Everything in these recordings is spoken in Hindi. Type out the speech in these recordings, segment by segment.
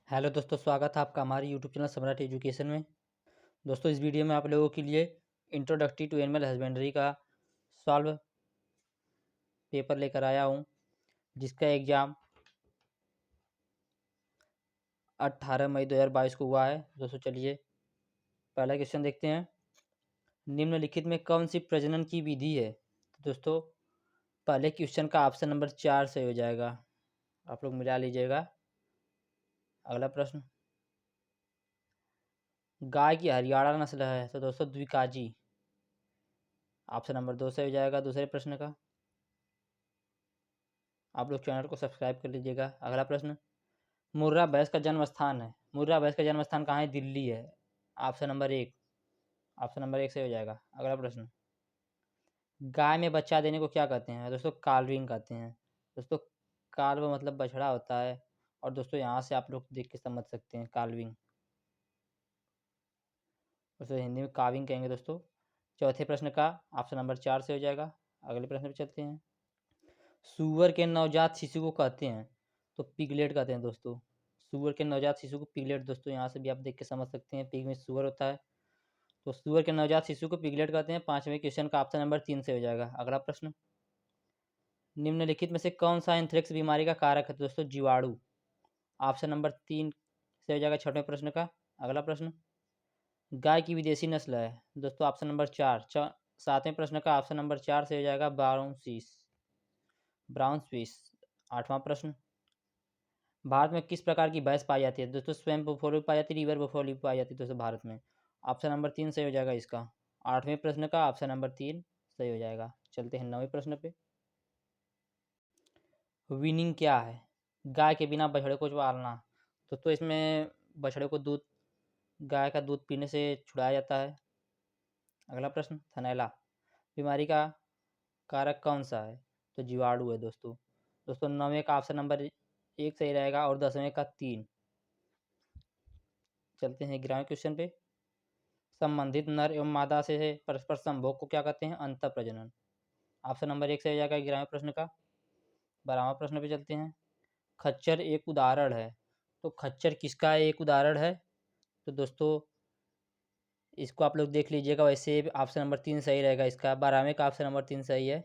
हेलो दोस्तों, स्वागत है आपका हमारे यूट्यूब चैनल सम्राट एजुकेशन में। दोस्तों, इस वीडियो में आप लोगों के लिए इंट्रोडक्टरी टू एनिमल हस्बेंड्री का सॉल्व पेपर लेकर आया हूं, जिसका एग्ज़ाम 18 मई 2022 को हुआ है। दोस्तों चलिए पहला क्वेश्चन देखते हैं। निम्नलिखित में कौन सी प्रजनन की विधि है? तो दोस्तों पहले क्वेश्चन का ऑप्शन नंबर 4 सही हो जाएगा, आप लोग मिला लीजिएगा। अगला प्रश्न, गाय की हरियाणा नस्ल है? तो दोस्तों द्विकाजी, ऑप्शन नंबर 2 सही हो जाएगा दूसरे प्रश्न का। आप लोग चैनल को सब्सक्राइब कर लीजिएगा। अगला प्रश्न, मुर्रा भैंस का जन्म स्थान है? मुर्रा भैंस का जन्म स्थान कहाँ है? दिल्ली है, ऑप्शन नंबर 1। ऑप्शन नंबर 1 सही हो जाएगा। अगला प्रश्न, गाय में बच्चा देने को क्या कहते हैं? दोस्तों काल्विंग कहते हैं। दोस्तों काल्व मतलब बछड़ा होता है, और दोस्तों यहाँ से आप लोग देख के समझ सकते हैं काल्विंग, दोस्तों हिंदी में काविंग कहेंगे। दोस्तों चौथे प्रश्न का ऑप्शन नंबर 4 से हो जाएगा। अगले प्रश्न पे चलते हैं। सूअर के नवजात शिशु को कहते हैं? तो पिगलेट कहते हैं। दोस्तों सूअर के नवजात शिशु को पिगलेट, दोस्तों यहाँ से भी आप देख के समझ सकते हैं, पिग में सूअर होता है, तो सूअर के नवजात शिशु को पिगलेट कहते हैं। पांचवें क्वेश्चन का ऑप्शन नंबर 3 से हो जाएगा। अगला प्रश्न, निम्नलिखित में से कौन सा एंथ्रेक्स बीमारी का कारक है? दोस्तों जीवाणु, ऑप्शन नंबर 3 से हो जाएगा छठवें प्रश्न का। अगला प्रश्न, गाय की विदेशी नस्ल है? दोस्तों ऑप्शन नंबर 4। सातवें प्रश्न का ऑप्शन नंबर 4 से हो जाएगा ब्राउन स्विस। आठवां प्रश्न, भारत में किस प्रकार की भैंस पाई जाती है? दोस्तों स्वयं बफोली पाई जाती है, रिवर बफोली पाई जाती है दोस्तों भारत में। ऑप्शन नंबर 3 सही हो जाएगा इसका। आठवें प्रश्न का ऑप्शन नंबर 3 सही हो जाएगा। चलते हैं 9वें प्रश्न पे। विनिंग क्या है? गाय के बिना बछड़े को पालना। दोस्तों इसमें बछड़े को दूध, गाय का दूध पीने से छुड़ाया जाता है। अगला प्रश्न, थनैला बीमारी का कारक कौन सा है? तो जीवाणु है दोस्तों। दोस्तों 9वें का ऑप्शन नंबर 1 सही रहेगा, और 10वें का 3। चलते हैं 11वें क्वेश्चन पे। संबंधित नर एवं मादा से परस्पर संभोग को क्या कहते हैं? अंतः प्रजनन। ऑप्शन नंबर 1 सही हो जाएगा 11वें प्रश्न का। 12वां प्रश्न पे चलते हैं। खच्चर एक उदाहरण है? तो खच्चर किसका एक उदाहरण है? तो दोस्तों इसको आप लोग देख लीजिएगा, वैसे ऑप्शन नंबर 3 सही रहेगा इसका। 12वें का ऑप्शन नंबर 3 सही है,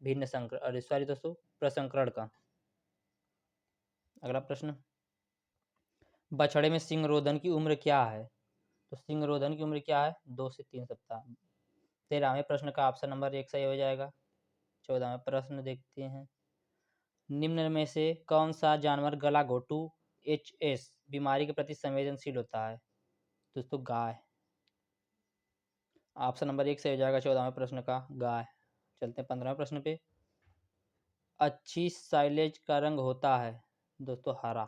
भिन्न संकर, अरे सॉरी दोस्तों, प्रसंकरण का। अगला प्रश्न, बछड़े में सिंग रोधन की उम्र क्या है? तो सिंग रोधन की उम्र क्या है? 2 से 3 सप्ताह। 13वें प्रश्न का ऑप्शन नंबर 1 सही हो जाएगा। 14वां प्रश्न देखते हैं। निम्न में से कौन सा जानवर गलाघोटू HS बीमारी के प्रति संवेदनशील होता है? दोस्तों गाय, ऑप्शन नंबर 1 सही हो जाएगा 14वें प्रश्न का, गाय। चलते हैं 15वें प्रश्न पे। अच्छी साइलेज का रंग होता है? दोस्तों हरा।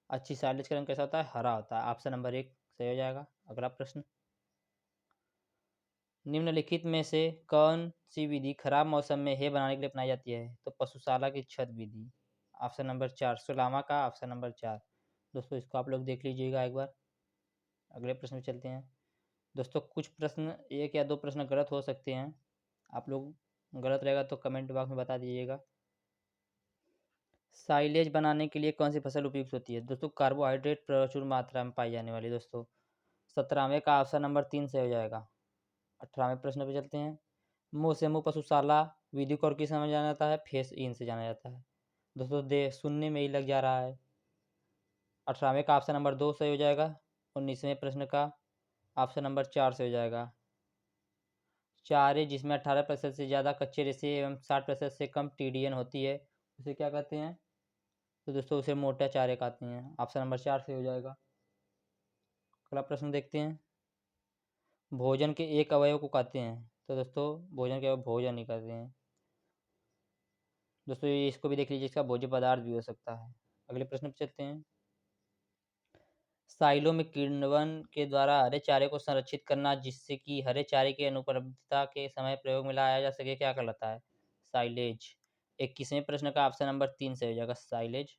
अच्छी साइलेज का रंग कैसा होता है? हरा होता है। ऑप्शन नंबर 1 सही हो जाएगा। अगला प्रश्न, निम्नलिखित में से कौन सी विधि खराब मौसम में हे बनाने के लिए अपनाई जाती है? तो पशुशाला की छत विधि। ऑप्शन नंबर 4, सुलामा का ऑप्शन नंबर 4। दोस्तों इसको आप लोग देख लीजिएगा एक बार। अगले प्रश्न में चलते हैं। दोस्तों कुछ प्रश्न, 1 या 2 प्रश्न गलत हो सकते हैं, आप लोग गलत रहेगा तो कमेंट बॉक्स में बता दीजिएगा। साइलेज बनाने के लिए कौन सी फसल उपयुक्त होती है? दोस्तों कार्बोहाइड्रेट प्रचुर मात्रा में पाई जाने वाली। दोस्तों 17वें का ऑप्शन नंबर 3 से हो जाएगा। 18वें प्रश्न पे चलते हैं। मुंह से मुंह पशुशाला विधि को और किस नाम से जाना जाता है? फेस इन से जाना जाता है। दोस्तों दे सुनने में ही लग जा रहा है। 18वें का ऑप्शन नंबर 2 सही हो जाएगा। 19वें प्रश्न का ऑप्शन नंबर 4 से हो जाएगा। चारे जिसमें 18% से ज़्यादा कच्चे रेशे एवं 60% से कम TDN होती है, उसे क्या कहते हैं? तो दोस्तों उसे मोटा चारे कहते हैं। ऑप्शन नंबर 4 से हो जाएगा। अगला प्रश्न देखते हैं। भोजन के एक अवयव को कहते हैं? तो दोस्तों भोजन के अवयव भोजन ही कहते हैं। दोस्तों ये इसको भी देख लीजिए, इसका भोज्य पदार्थ भी हो सकता है। अगले प्रश्न पे चलते हैं। साइलो में किण्वन के द्वारा हरे चारे को संरक्षित करना, जिससे कि हरे चारे की अनुपलब्धता के समय प्रयोग में लाया जा सके, क्या कहलाता है? साइलेज। 21वें प्रश्न का ऑप्शन नंबर 3 से हो जाएगा, साइलेज।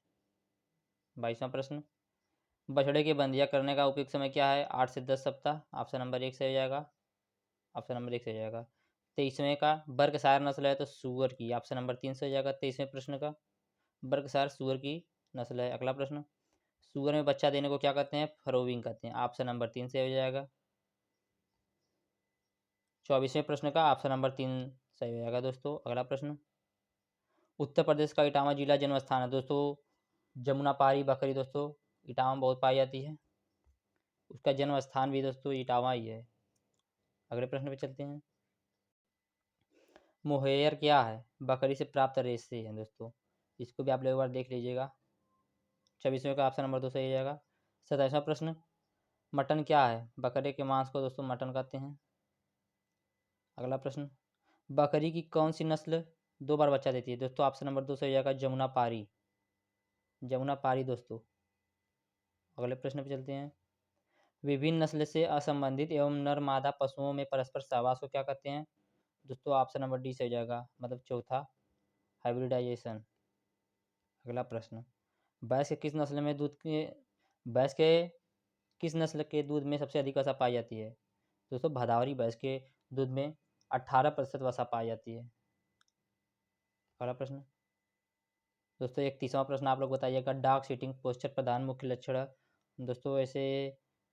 22वां प्रश्न, बछड़े के बंधिया करने का उपयुक्त समय क्या है? 8 से 10 सप्ताह। ऑप्शन नंबर 1 से हो जाएगा। ऑप्शन नंबर 1 से हो जाएगा। 23वें का, बर्कशायर नस्ल है तो सूअर की। ऑप्शन नंबर 3 से हो जाएगा 23वें प्रश्न का, बर्कशायर सूअर की नस्ल है। अगला प्रश्न, सुअर में बच्चा देने को क्या कहते हैं? फरोविंग कहते हैं। ऑप्शन नंबर 3 सही हो जाएगा। 24वें प्रश्न का ऑप्शन नंबर 3 सही हो जाएगा दोस्तों। अगला प्रश्न, उत्तर प्रदेश का इटावा जिला जन्म स्थान है दोस्तों। जमुनापारी बकरी दोस्तों इटावा में बहुत पाई जाती है। उसका जन्म स्थान भी दोस्तों इटावा ही है। अगले प्रश्न पे चलते हैं। मोहेयर क्या है? बकरी से प्राप्त रेशे हैं दोस्तों। इसको भी आप लोग एक बार देख लीजिएगा। 24वें का ऑप्शन नंबर 2 सही हो जाएगा। 27वां प्रश्न, मटन क्या है? बकरे के मांस को दोस्तों मटन कहते हैं। अगला प्रश्न, बकरी की कौन सी नस्ल 2 बार बच्चा देती है? दोस्तों ऑप्शन नंबर 2 सही हो जाएगा, जमुनापारी। जमुनापारी दोस्तों। अगले प्रश्न पे चलते हैं। विभिन्न नस्ल से असंबंधित एवं नर मादा पशुओं में परस्पर सहवास को क्या कहते हैं? दोस्तों ऑप्शन नंबर डी सही हो जाएगा, मतलब चौथा, हाइब्रिडाइजेशन। अगला प्रश्न, भैंस के किस नस्ल में दूध के भैंस के किस नस्ल के दूध में सबसे अधिक वसा पाई जाती है? दोस्तों भदावरी भैंस के दूध में 18% वसा पाई जाती है। अगला प्रश्न, दोस्तों 31वां प्रश्न आप लोग बताइएगा, डार्क सीटिंग पोस्चर प्रधान मुख्य लक्षण है। दोस्तों ऐसे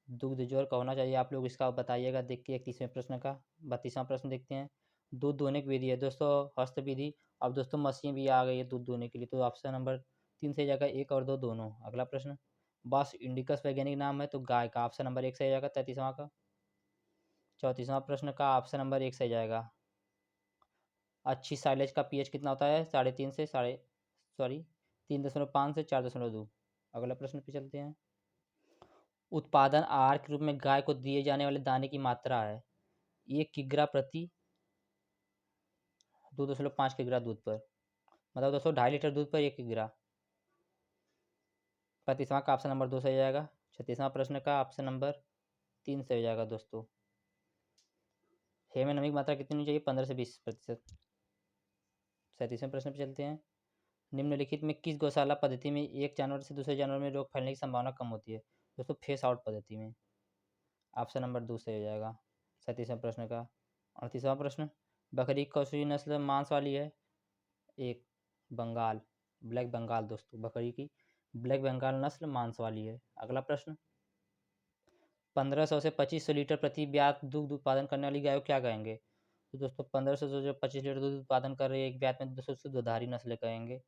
दूध जोर का होना चाहिए, आप लोग इसका बताइएगा देख के 31वें प्रश्न का। 32वां प्रश्न देखते हैं। दूध दोहने की विधि है दोस्तों हस्त विधि। अब दोस्तों मशीन भी आ गई है दूध दोहने के लिए, तो ऑप्शन नंबर 3 सही जाएगा, 1 और 2 दोनों। अगला प्रश्न, बॉस इंडिकस वैज्ञानिक नाम है, तो गाय का ऑप्शन नंबर 1 सही जाएगा 33वां का। 34वां प्रश्न का ऑप्शन नंबर 1 सही जाएगा। अच्छी साइलेज का पीएच कितना होता है? 3.5 से 3.5 से 4.2। अगला प्रश्न पे चलते हैं। उत्पादन आहार के रूप में गाय को दिए जाने वाले दाने की मात्रा है 1 किग्रा प्रति 2.5 किग्रा दूध पर, मतलब दोस्तों 2.5 लीटर दूध पर 1 किग्रा। 35वां का ऑप्शन नंबर 2 सही हो जाएगा। 36वां प्रश्न का ऑप्शन नंबर 3 सही हो जाएगा दोस्तों। हे में नमी की मात्रा कितनी होनी चाहिए? 15 से 20%। 37वें प्रश्न पे चलते हैं। निम्नलिखित में किस गौशाला पद्धति में एक जानवर से दूसरे जानवर में रोग फैलने की संभावना कम होती है? दोस्तों फेस आउट पद्धति में। ऑप्शन नंबर 2 सही हो जाएगा 37वें प्रश्न का। 38वां प्रश्न, बकरी कौन सी नस्ल मांस वाली है? 1 बंगाल, ब्लैक बंगाल दोस्तों, बकरी की ब्लैक बंगाल नस्ल मांस वाली है। अगला प्रश्न, 1500 से 2500 लीटर प्रति ब्यात दूध उत्पादन करने वाली गाय को क्या कहेंगे? तो दोस्तों 1500 से जो 25 लीटर दूध उत्पादन कर रही है एक ब्यात में, दोस्तों उसको दुधारी नस्ल कहेंगे।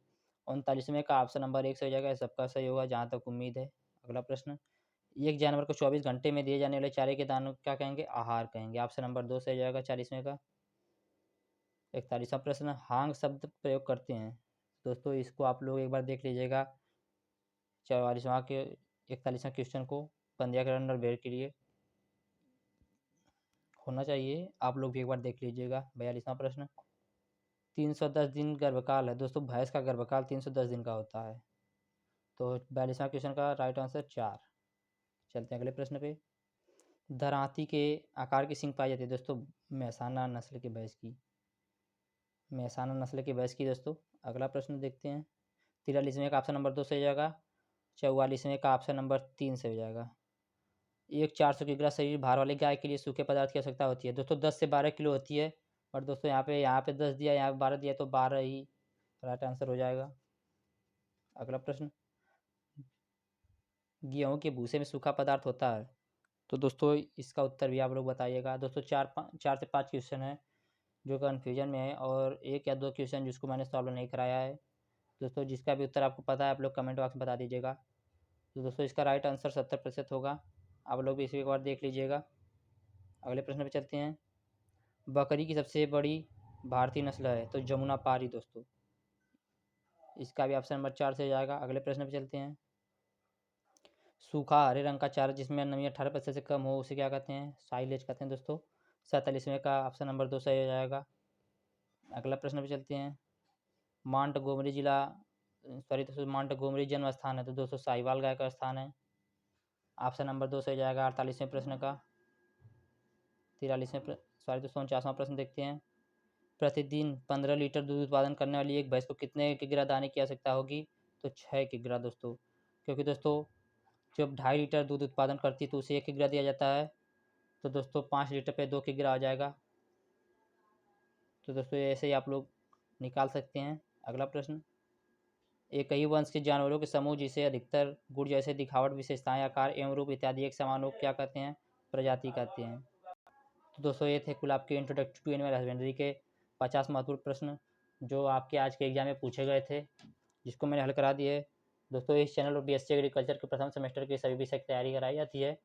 39वें का ऑप्शन नंबर 1 सही हो जाएगा, सबका सही होगा जहाँ तक उम्मीद है। अगला प्रश्न, एक जानवर को 24 घंटे में दिए जाने वाले चारे के दानों को क्या कहेंगे? आहार कहेंगे। ऑप्शन नंबर 2 सही हो जाएगा 40वें का। 41वां प्रश्न, हांग शब्द प्रयोग करते हैं दोस्तों, इसको आप लोग एक बार देख लीजिएगा। 44वां के 41वां क्वेश्चन को पंद्याकरण और भेड़ के लिए होना चाहिए, आप लोग भी एक बार देख लीजिएगा। 42वां प्रश्न, 310 दिन गर्भकाल है दोस्तों, भैंस का गर्भकाल 310 दिन का होता है। तो 42वां क्वेश्चन का राइट आंसर 4। चलते हैं अगले प्रश्न पे। दरांती के आकार की सींग पाई जाती है दोस्तों मेहसाना नस्ल के भैंस की, मेहसाना नस्ल के भैंस की दोस्तों। अगला प्रश्न देखते हैं। 43वें का ऑप्शन नंबर 2 सही हो जाएगा। 44वें का ऑप्शन नंबर 3 सही हो जाएगा। एक 400 किग्रा शरीर भार वाली गाय के लिए सूखे पदार्थ की आवश्यकता होती है दोस्तों 10 से 12 किलो होती है। और दोस्तों यहाँ पे 10 दिया, यहाँ पे 12 दिया, तो 12 ही राइट आंसर हो जाएगा। अगला प्रश्न, गेहूं के भूसे में सूखा पदार्थ होता है, तो दोस्तों इसका उत्तर भी आप लोग बताइएगा। दोस्तों 4 से 5 क्वेश्चन है जो कन्फ्यूजन में है, और 1 या 2 क्वेश्चन जिसको मैंने सॉल्व नहीं कराया है। दोस्तों जिसका भी उत्तर आपको पता है आप लोग कमेंट बॉक्स में बता दीजिएगा। तो दोस्तों इसका राइट आंसर 70% होगा, आप लोग भी इसी एक बार देख लीजिएगा। अगले प्रश्न पे चलते हैं। बकरी की सबसे बड़ी भारतीय नस्ल है, तो जमुनापारी दोस्तों, इसका भी ऑप्शन नंबर 4 से जाएगा। अगले प्रश्न पे चलते हैं। सूखा हरे रंग का चारा जिसमें नमी 18% से कम हो उसे क्या कहते हैं? साइलेज कहते हैं दोस्तों। 47वें का ऑप्शन नंबर 2 सही हो जाएगा। अगला प्रश्न पे चलते हैं। माउंट गोमरी जिला सॉरी दोस्तों माउंट गोमरी जन्म स्थान है, तो दोस्तों साहिवाल गाय का स्थान है। ऑप्शन नंबर 2 सही हो जाएगा 48वें प्रश्न का। 49वां प्रश्न देखते हैं। प्रतिदिन 15 लीटर दूध उत्पादन करने वाली एक भैंस को कितने किग्रा दाने की आवश्यकता होगी? तो 6 किग्रा दोस्तों, क्योंकि दोस्तों जब 2.5 लीटर दूध उत्पादन करती है तो उसे 1 किग्रा दिया जाता है, तो दोस्तों 5 लीटर पे 2 किग्रा आ जाएगा। तो दोस्तों ऐसे ही आप लोग निकाल सकते हैं। अगला प्रश्न, एक ही वंश के जानवरों के समूह जिसे अधिकतर गुण जैसे दिखावट, विशेषताएं, आकार एवं रूप इत्यादि एक समान हो क्या कहते हैं? प्रजाति कहते हैं। तो दोस्तों ये थे कुल आपके इंट्रोडक्शन टू एनिमल हस्बेंड्री के 50 महत्वपूर्ण प्रश्न जो आपके आज के एग्जाम में पूछे गए थे, जिसको मैंने हल करा दिए। दोस्तों इस चैनल पर बीएससी एग्रीकल्चर के प्रथम सेमेस्टर के सभी विषय की तैयारी कराई जाती है।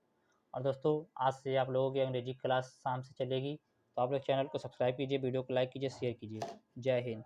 और दोस्तों आज से आप लोगों की अंग्रेजी क्लास शाम से चलेगी, तो आप लोग चैनल को सब्सक्राइब कीजिए, वीडियो को लाइक कीजिए, शेयर कीजिए। जय हिंद।